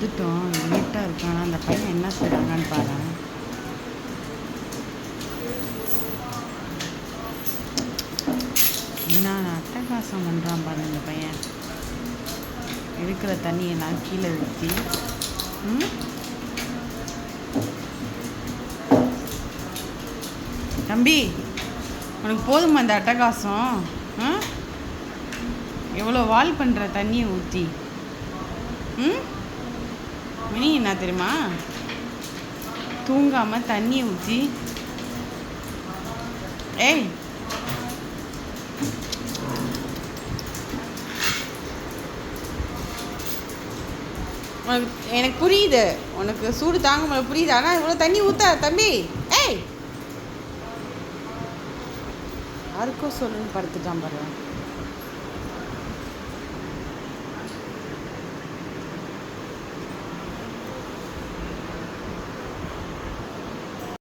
வந்துட்டோம். இருட்டாக இருக்கானா அந்த பையன் என்ன செய்கிறாங்கன்னு பாரு. என்ன அட்டகாசம் பண்ணுறான் பாரு இந்த பையன். இருக்கிற தண்ணியெல்லாம் கீழே ஊற்றி தம்பி உனக்கு போதுமா அந்த அட்டகாசம்? எவ்வளோ வால் பண்ணுற தண்ணியை ஊற்றி மினி என்ன தெரியுமா, தூங்காமல் தண்ணியை ஊற்றி. ஏய் எனக்கு புரியுது, உனக்கு சூடு தாங்க முடியல புரியுது. ஆனால் இவ்வளோ தண்ணி ஊற்ற தம்பி. ஏய் யாருக்கோ சொல்லுன்னு படுத்துட்டான் பாரு.